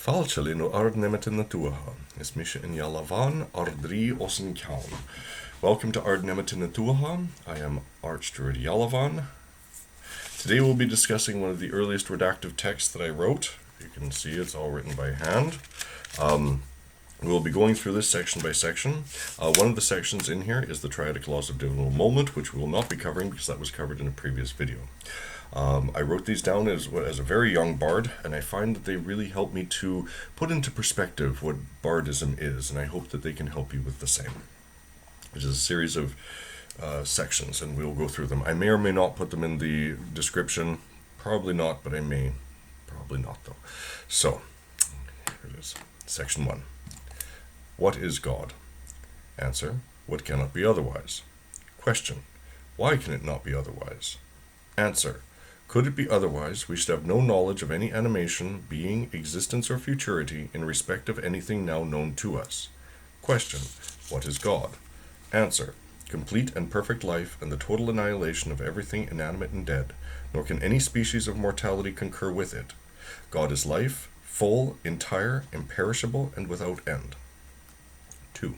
Falcheli no ardnemetin natuaha, is misha in Ealaban ardri osin kaun. Welcome to Ardnemetin natuaha. I am Archdruid Ealaban. Today we'll be discussing one of the earliest redactive texts that I wrote. You can see it's all written by hand. We'll be going through this section by section. One of the sections in here is the triadic laws of divinal moment, which we will not be covering because that was covered in a previous video. I wrote these down as a very young bard, and I find that they really help me to put into perspective what bardism is, and I hope that they can help you with the same. It is a series of sections, and we'll go through them. I may or may not put them in the description. Probably not, but I may. Probably not, though. So, here it is. Section 1. What is God? Answer. What cannot be otherwise? Question. Why can it not be otherwise? Answer. Could it be otherwise, we should have no knowledge of any animation, being, existence, or futurity in respect of anything now known to us. Question. What is God? Answer. Complete and perfect life and the total annihilation of everything inanimate and dead, nor can any species of mortality concur with it. God is life, full, entire, imperishable, and without end. 2.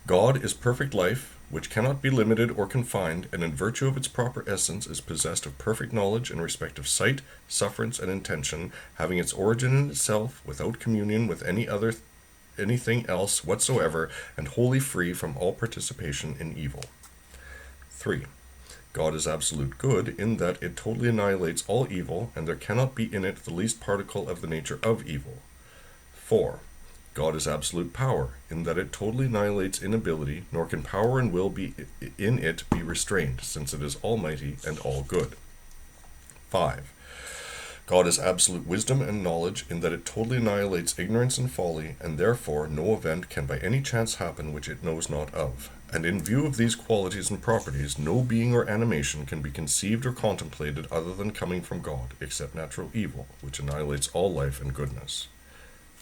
God is perfect life, which cannot be limited or confined, and in virtue of its proper essence is possessed of perfect knowledge in respect of sight, sufferance, and intention, having its origin in itself, without communion with anything else whatsoever, and wholly free from all participation in evil. 3. God is absolute good in that it totally annihilates all evil, and there cannot be in it the least particle of the nature of evil. 4. God is absolute power, in that it totally annihilates inability, nor can power and will be in it be restrained, since it is almighty and all good. 5. God is absolute wisdom and knowledge, in that it totally annihilates ignorance and folly, and therefore no event can by any chance happen which it knows not of. And in view of these qualities and properties, no being or animation can be conceived or contemplated other than coming from God, except natural evil, which annihilates all life and goodness.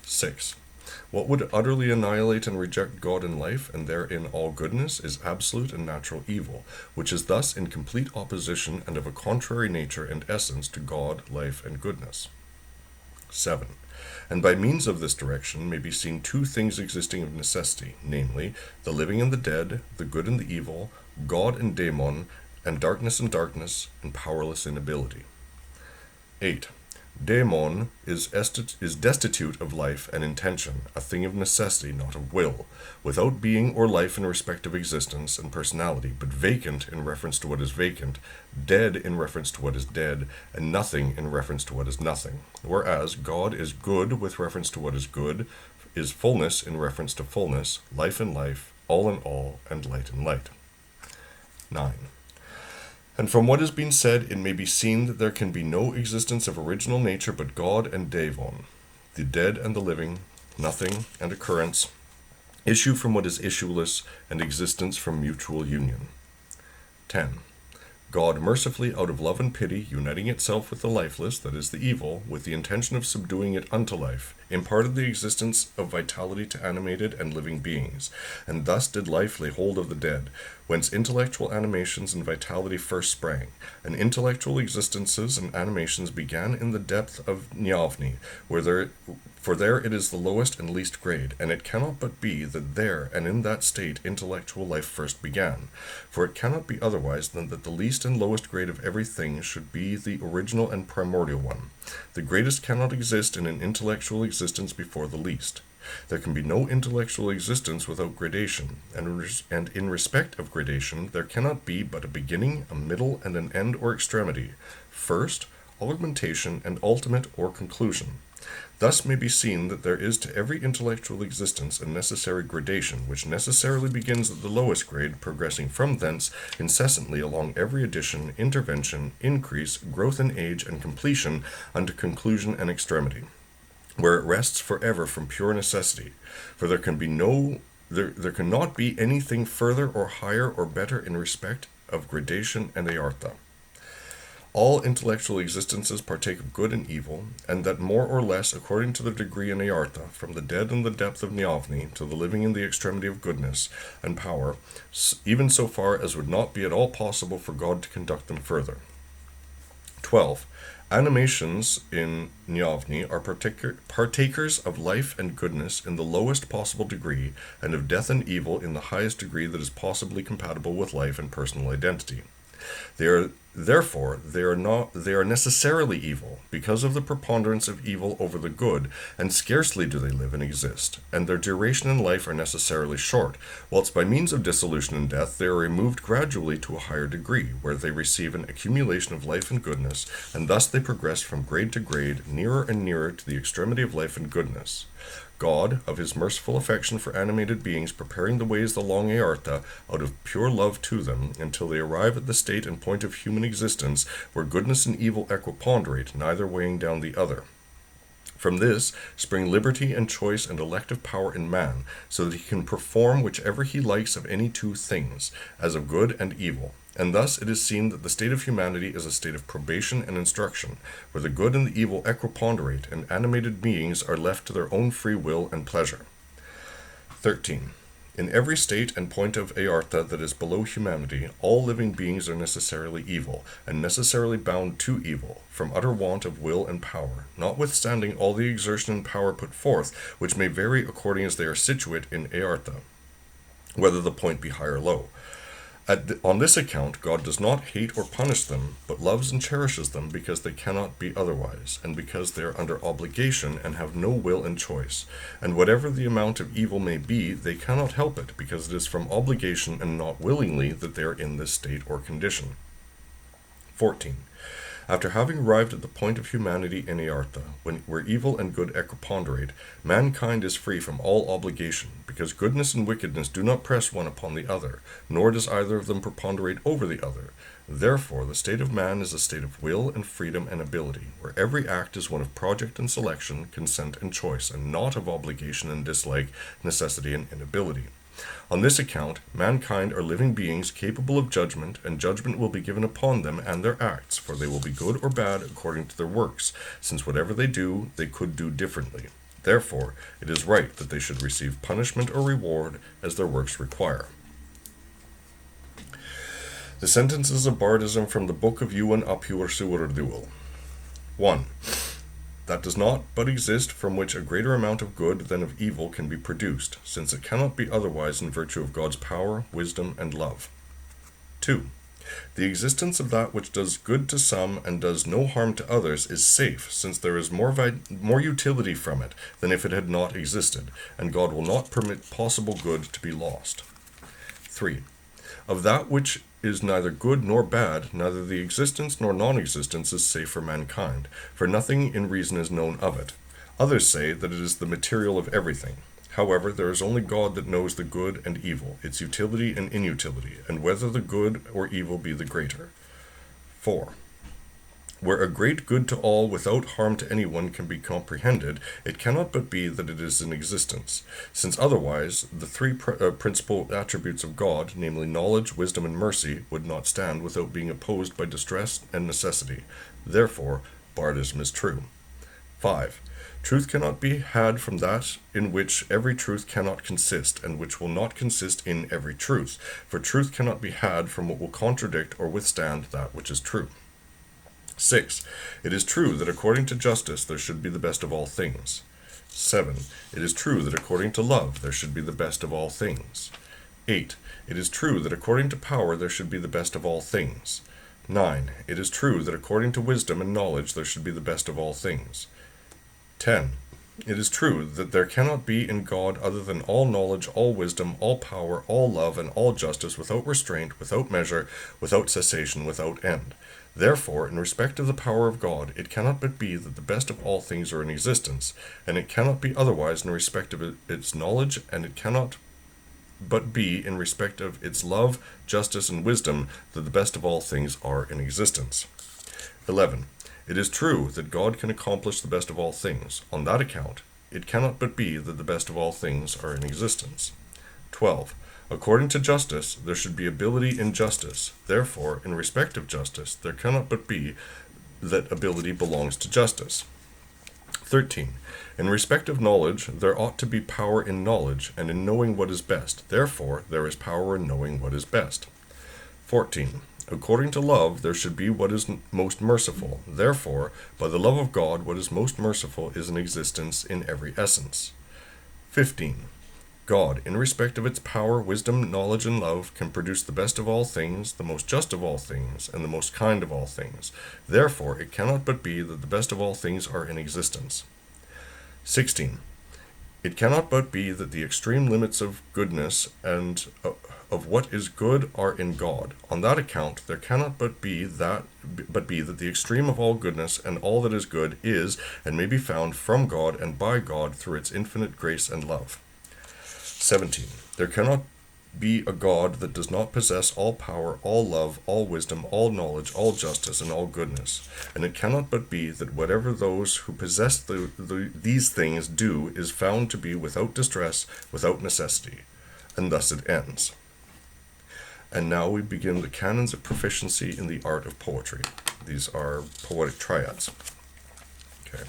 6. What would utterly annihilate and reject God in life, and therein all goodness, is absolute and natural evil, which is thus in complete opposition and of a contrary nature and essence to God, life, and goodness. 7. And by means of this direction may be seen two things existing of necessity, namely, the living and the dead, the good and the evil, God and daemon, and darkness, and powerless inability. 8. Daemon is destitute of life and intention, a thing of necessity, not of will, without being or life in respect of existence and personality, but vacant in reference to what is vacant, dead in reference to what is dead, and nothing in reference to what is nothing. Whereas God is good with reference to what is good, is fullness in reference to fullness, life in life, all in all, and light in light. 9. And from what has been said, it may be seen that there can be no existence of original nature but God and daemon. The dead and the living, nothing and occurrence, issue from what is issueless, and existence from mutual union. 10. God mercifully, out of love and pity, uniting itself with the lifeless, that is the evil, with the intention of subduing it unto life, imparted the existence of vitality to animated and living beings, and thus did life lay hold of the dead, whence intellectual animations and vitality first sprang, and intellectual existences and animations began in the depth of nEalaban, for there it is the lowest and least grade, and it cannot but be that there and in that state intellectual life first began, for it cannot be otherwise than that the least and lowest grade of everything should be the original and primordial one. The greatest cannot exist in an intellectual existence before the least. There can be no intellectual existence without gradation, and in respect of gradation there cannot be but a beginning, a middle, and an end or extremity, first, augmentation, and ultimate or conclusion. Thus may be seen that there is to every intellectual existence a necessary gradation, which necessarily begins at the lowest grade, progressing from thence incessantly along every addition, intervention, increase, growth in age, and completion unto conclusion and extremity, where it rests forever from pure necessity, for there cannot be anything further or higher or better in respect of gradation and eartha. All intellectual existences partake of good and evil, and that more or less according to their degree in eartha, from the dead in the depth of nEalaban to the living in the extremity of goodness and power, even so far as would not be at all possible for God to conduct them further. 12. Animations in nEalaban are partakers of life and goodness in the lowest possible degree, and of death and evil in the highest degree that is possibly compatible with life and personal identity. They are necessarily evil, because of the preponderance of evil over the good, and scarcely do they live and exist, and their duration in life are necessarily short, whilst by means of dissolution and death they are removed gradually to a higher degree, where they receive an accumulation of life and goodness, and thus they progress from grade to grade, nearer and nearer to the extremity of life and goodness. God, of his merciful affection for animated beings, preparing the ways along Eartha out of pure love to them, until they arrive at the state and point of human existence where goodness and evil equiponderate, neither weighing down the other. From this spring liberty and choice and elective power in man, so that he can perform whichever he likes of any two things, as of good and evil. And thus it is seen that the state of humanity is a state of probation and instruction, where the good and the evil equiponderate, and animated beings are left to their own free will and pleasure. 13. In every state and point of Eartha that is below humanity, all living beings are necessarily evil, and necessarily bound to evil, from utter want of will and power, notwithstanding all the exertion and power put forth, which may vary according as they are situate in Eartha, whether the point be high or low. On this account, God does not hate or punish them, but loves and cherishes them because they cannot be otherwise, and because they are under obligation and have no will and choice. And whatever the amount of evil may be, they cannot help it, because it is from obligation and not willingly that they are in this state or condition. 14. After having arrived at the point of humanity in Eartha, where evil and good equiponderate, mankind is free from all obligation, because goodness and wickedness do not press one upon the other, nor does either of them preponderate over the other. Therefore, the state of man is a state of will and freedom and ability, where every act is one of project and selection, consent and choice, and not of obligation and dislike, necessity and inability. On this account, mankind are living beings capable of judgment, and judgment will be given upon them and their acts, for they will be good or bad according to their works, since whatever they do, they could do differently. Therefore, it is right that they should receive punishment or reward as their works require. The sentences of bardism from the book of H-Uidre. 1. That does not but exist from which a greater amount of good than of evil can be produced, since it cannot be otherwise in virtue of God's power, wisdom, and love. 2. The existence of that which does good to some and does no harm to others is safe, since there is more utility from it than if it had not existed, and God will not permit possible good to be lost. 3. Of that which is neither good nor bad, neither the existence nor non-existence is safe for mankind, for nothing in reason is known of it. Others say that it is the material of everything. However, there is only God that knows the good and evil, its utility and inutility, and whether the good or evil be the greater. 4. Where a great good to all without harm to anyone can be comprehended, it cannot but be that it is in existence, since otherwise the three principal attributes of God, namely knowledge, wisdom, and mercy, would not stand without being opposed by distress and necessity. Therefore, bardism is true. 5. Truth cannot be had from that in which every truth cannot consist, and which will not consist in every truth, for truth cannot be had from what will contradict or withstand that which is true. 6. It is true that according to justice there should be the best of all things. 7. It is true that according to love there should be the best of all things. 8. It is true that according to power there should be the best of all things. 9. It is true that according to wisdom and knowledge there should be the best of all things. 10. It is true that there cannot be in God other than all knowledge, all wisdom, all power, all love, and all justice, without restraint, without measure, without cessation, without end. Therefore, in respect of the power of God, it cannot but be that the best of all things are in existence, and it cannot be otherwise in respect of its knowledge, and it cannot but be in respect of its love, justice, and wisdom that the best of all things are in existence. 11. It is true that God can accomplish the best of all things. On that account, it cannot but be that the best of all things are in existence. 12. According to justice, there should be ability in justice. Therefore, in respect of justice, there cannot but be that ability belongs to justice. 13. In respect of knowledge, there ought to be power in knowledge and in knowing what is best. Therefore, there is power in knowing what is best. 14. According to love, there should be what is most merciful. Therefore, by the love of God, what is most merciful is in existence in every essence. 15. God, in respect of its power, wisdom, knowledge, and love, can produce the best of all things, the most just of all things, and the most kind of all things. Therefore, it cannot but be that the best of all things are in existence. 16. It cannot but be that the extreme limits of goodness and of what is good are in God. On that account, there cannot but be that the extreme of all goodness and all that is good is and may be found from God and by God through its infinite grace and love. 17. There cannot be a God that does not possess all power, all love, all wisdom, all knowledge, all justice, and all goodness. And it cannot but be that whatever those who possess these things do is found to be without distress, without necessity. And thus it ends. And now we begin the canons of proficiency in the art of poetry. These are poetic triads. Okay.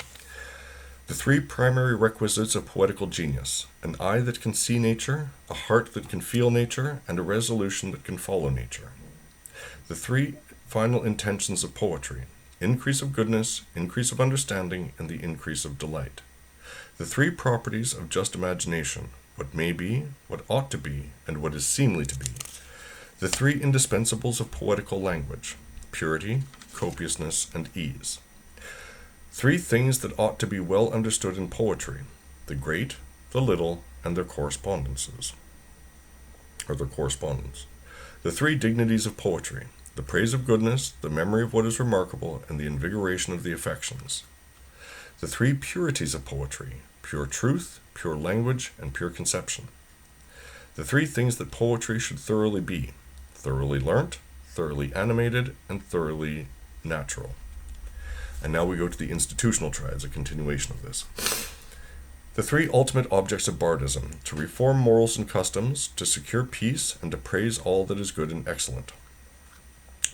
The three primary requisites of poetical genius: an eye that can see nature, a heart that can feel nature, and a resolution that can follow nature. The three final intentions of poetry: increase of goodness, increase of understanding, and the increase of delight. The three properties of just imagination: what may be, what ought to be, and what is seemly to be. The three indispensables of poetical language: purity, copiousness, and ease. Three things that ought to be well understood in poetry: the great, the little, and their correspondences, or their correspondence. The three dignities of poetry: the praise of goodness, the memory of what is remarkable, and the invigoration of the affections. The three purities of poetry: pure truth, pure language, and pure conception. The three things that poetry should thoroughly be: thoroughly learnt, thoroughly animated, and thoroughly natural. And now we go to the institutional triads, a continuation of this. The three ultimate objects of bardism: to reform morals and customs, to secure peace, and to praise all that is good and excellent.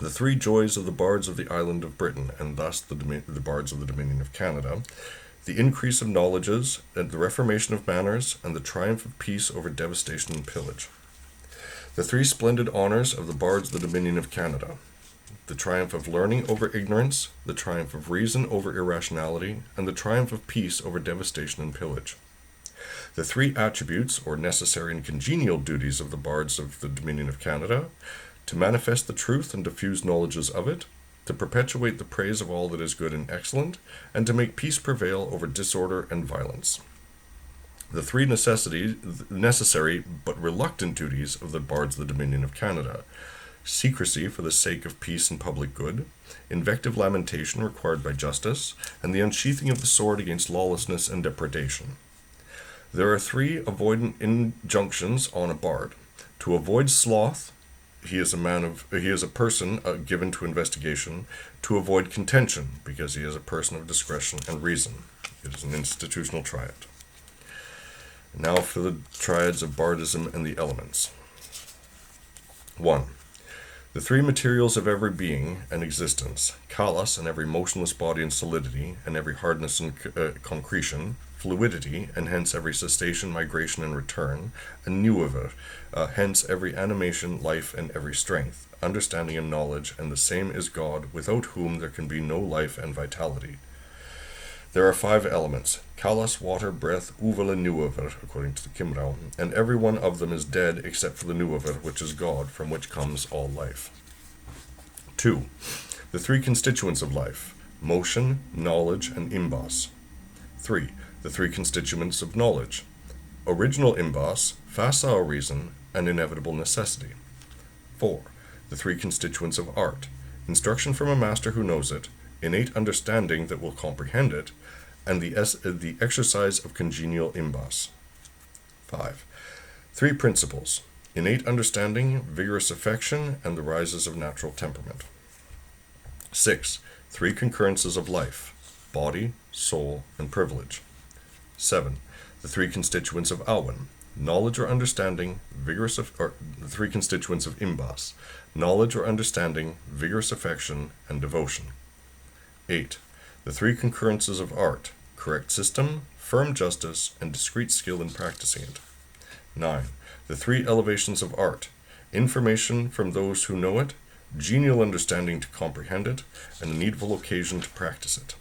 The three joys of the bards of the island of Britain, and thus the bards of the Dominion of Canada: the increase of knowledges, and the reformation of manners, and the triumph of peace over devastation and pillage. The three splendid honours of the bards of the Dominion of Canada: the triumph of learning over ignorance, the triumph of reason over irrationality, and the triumph of peace over devastation and pillage. The three attributes, or necessary and congenial duties of the bards of the Dominion of Canada: to manifest the truth and diffuse knowledges of it, to perpetuate the praise of all that is good and excellent, and to make peace prevail over disorder and violence. The three necessary but reluctant duties of the bards of the Dominion of Canada: secrecy for the sake of peace and public good, invective lamentation required by justice, and the unsheathing of the sword against lawlessness and depredation. There are three avoidant injunctions on a bard: to avoid sloth, he is a person given to investigation; to avoid contention, because he is a person of discretion and reason. It is an institutional triad. Now for the triads of bardism and the elements. 1. The three materials of every being and existence: kalos, and every motionless body and solidity, and every hardness and concretion; fluidity, and hence every cessation, migration, and return; and nEalaban, hence every animation, life, and every strength, understanding and knowledge, and the same is God, without whom there can be no life and vitality. There are 5 elements: kalos, water, breath, uvel, and nEalaban, according to the Kimrau, and every one of them is dead except for the nEalaban, which is God, from which comes all life. 2. The three constituents of life: motion, knowledge, and imbas. 3. The three constituents of knowledge: original imbas, facile reason, and inevitable necessity. 4. The three constituents of art: instruction from a master who knows it, innate understanding that will comprehend it, and the exercise of congenial imbas. 5. 3 principles: innate understanding, vigorous affection, and the rises of natural temperament. 6. 3 concurrences of life: body, soul, and privilege. 7. The 3 constituents of Awan: knowledge or understanding, the 3 constituents of imbas: knowledge or understanding, vigorous affection, and devotion. 8. The 3 concurrences of art: correct system, firm justice, and discreet skill in practicing it. 9. The 3 elevations of art: information from those who know it, genial understanding to comprehend it, and a needful occasion to practice it.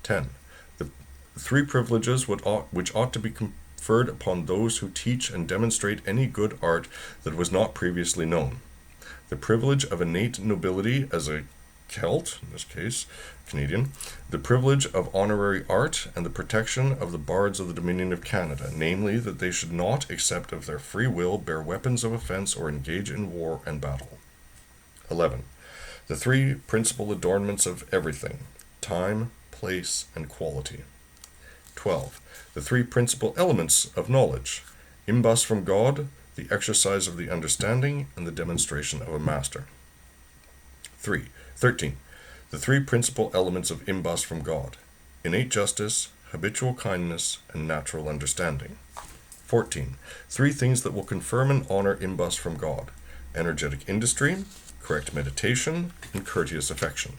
10. The three privileges which ought to be conferred upon those who teach and demonstrate any good art that was not previously known. The privilege of innate nobility as a Celt, in this case, Canadian, the privilege of honorary art, and the protection of the bards of the Dominion of Canada, namely, that they should not, except of their free will, bear weapons of offense or engage in war and battle. 11. The three principal adornments of everything: time, place, and quality. 12. The three principal elements of knowledge: imbus from God, the exercise of the understanding, and the demonstration of a master. 13. The three principal elements of imbus from God: innate justice, habitual kindness, and natural understanding. 14. Three things that will confirm and honor imbus from God: energetic industry, correct meditation, and courteous affection.